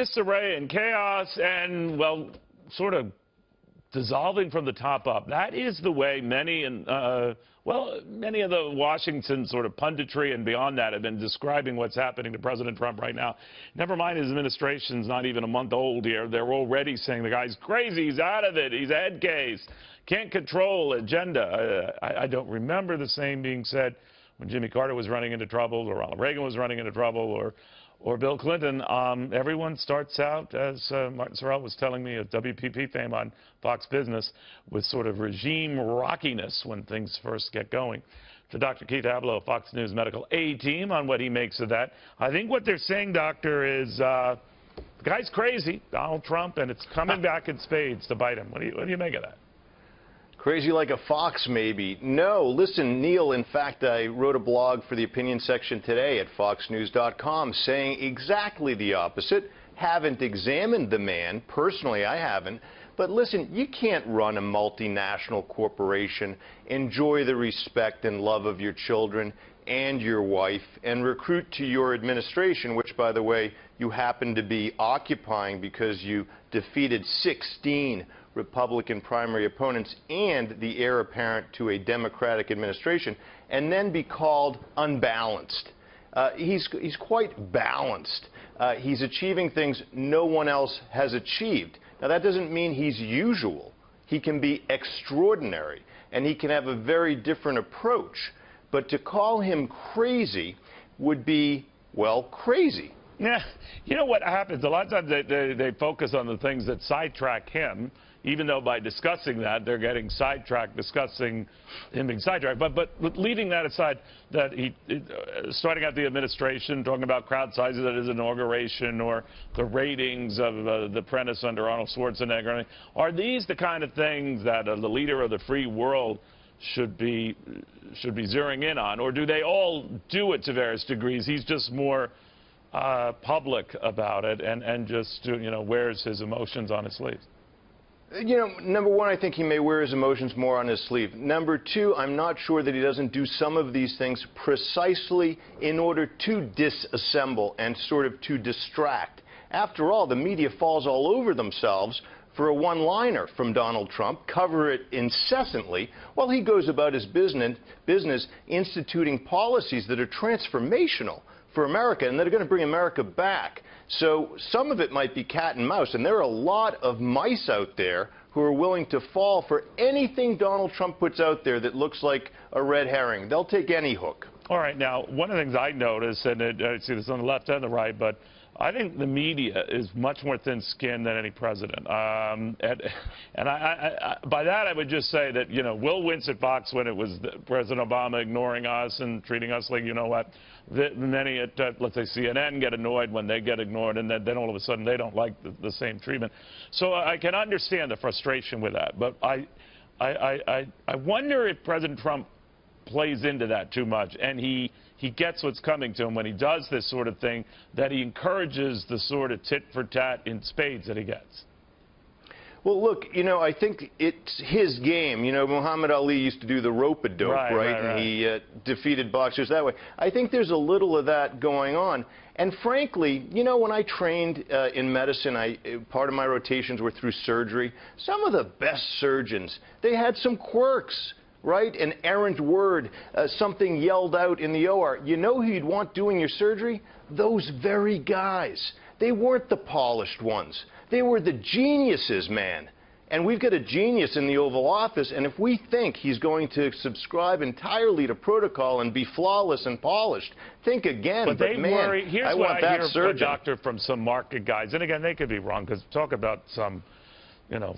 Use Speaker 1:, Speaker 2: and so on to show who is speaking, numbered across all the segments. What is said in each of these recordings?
Speaker 1: disarray and chaos and, well, sort of dissolving from the top up. That is the way many of the Washington sort of punditry and beyond that have been describing what's happening to President Trump right now. Never mind his administration's not even a month old here. They're already saying the guy's crazy, he's out of it, he's a head case, can't control agenda. I don't remember the same being said when Jimmy Carter was running into trouble, or Ronald Reagan was running into trouble, or Bill Clinton. Everyone starts out, as Martin Sorrell was telling me at WPP fame on Fox Business, with sort of regime rockiness when things first get going. To Dr. Keith Ablow, Fox News Medical A-Team, on what he makes of that. I think what they're saying, Doctor, is the guy's crazy, Donald Trump, and it's coming back in spades to bite him. What do you make of that?
Speaker 2: Crazy like a fox, maybe. No, listen, Neil, in fact, I wrote a blog for the opinion section today at foxnews.com saying exactly the opposite. Haven't examined the man. Personally, I haven't. But listen, you can't run a multinational corporation, enjoy the respect and love of your children and your wife, and recruit to your administration, which, by the way, you happen to be occupying because you defeated 16 Republican primary opponents and the heir apparent to a Democratic administration, and then be called unbalanced. He's quite balanced. He's achieving things no one else has achieved. Now, that doesn't mean he's usual. He can be extraordinary, and he can have a very different approach. But to call him crazy would be, well, crazy.
Speaker 1: Yeah, you know what happens? A lot of times they focus on the things that sidetrack him, even though by discussing that, they're getting sidetracked, discussing him being sidetracked. But leaving that aside, that he, starting out the administration, talking about crowd sizes at his inauguration, or the ratings of The Apprentice under Arnold Schwarzenegger, are these the kind of things that the leader of the free world should be zeroing in on? Or do they all do it to various degrees? He's just more public about it and just, wears his emotions on his sleeves.
Speaker 2: Number one, I think he may wear his emotions more on his sleeve. Number two, I'm not sure that he doesn't do some of these things precisely in order to disassemble and sort of to distract. After all, the media falls all over themselves for a one-liner from Donald Trump, cover it incessantly, while he goes about his business instituting policies that are transformational for America and that are going to bring America back. So some of it might be cat and mouse, and there are a lot of mice out there who are willing to fall for anything Donald Trump puts out there that looks like a red herring. They'll take any hook. All
Speaker 1: right, now, one of the things I noticed, and I see this on the left and the right, but I think the media is much more thin-skinned than any president. By that, I would just say that, Will Wintz at Fox, when it was President Obama ignoring us and treating us like, many at, let's say, CNN get annoyed when they get ignored, and then all of a sudden they don't like the same treatment. So I can understand the frustration with that. But I wonder if President Trump plays into that too much, and he gets what's coming to him when he does this sort of thing, that he encourages the sort of tit-for-tat in spades that he gets.
Speaker 2: Well, look, I think it's his game. Muhammad Ali used to do the rope-a-dope, right? And he defeated boxers that way. I think there's a little of that going on. And frankly, when I trained in medicine, part of my rotations were through surgery. Some of the best surgeons, they had some quirks. Right? An errant word, something yelled out in the OR. You know who you'd want doing your surgery? Those very guys. They weren't the polished ones. They were the geniuses, man. And we've got a genius in the Oval Office, and if we think he's going to subscribe entirely to protocol and be flawless and polished, think again.
Speaker 1: But they
Speaker 2: man,
Speaker 1: worry. Here's
Speaker 2: I
Speaker 1: what
Speaker 2: want
Speaker 1: I
Speaker 2: that
Speaker 1: hear,
Speaker 2: surgeon.
Speaker 1: Doctor, from some market guys, and again, they could be wrong, because talk about some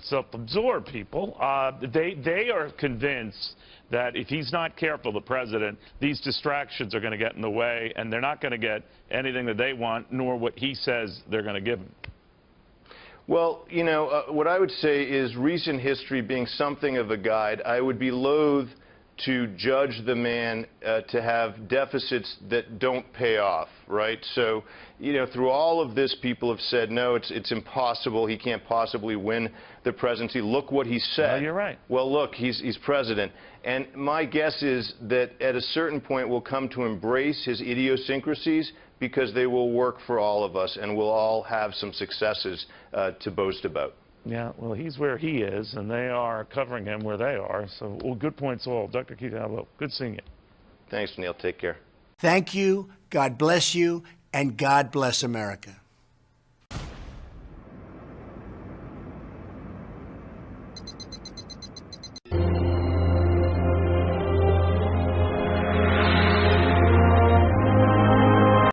Speaker 1: self-absorbed people. They are convinced that if he's not careful, the president, these distractions are going to get in the way, and they're not going to get anything that they want, nor what he says they're going to give him.
Speaker 2: Well, what I would say is recent history being something of a guide, I would be loath to judge the man to have deficits that don't pay off, right? So, you know, through all of this, people have said, no, it's impossible. He can't possibly win the presidency. Look what he said.
Speaker 1: Well, you're right.
Speaker 2: Well, look, he's president. And my guess is that at a certain point we'll come to embrace his idiosyncrasies because they will work for all of us, and we'll all have some successes to boast about.
Speaker 1: Yeah, well, he's where he is, and they are covering him where they are. So, well, good points all. Dr. Keith Ablow, good seeing you.
Speaker 2: Thanks, Neil. Take care.
Speaker 3: Thank you. God bless you, and God bless America.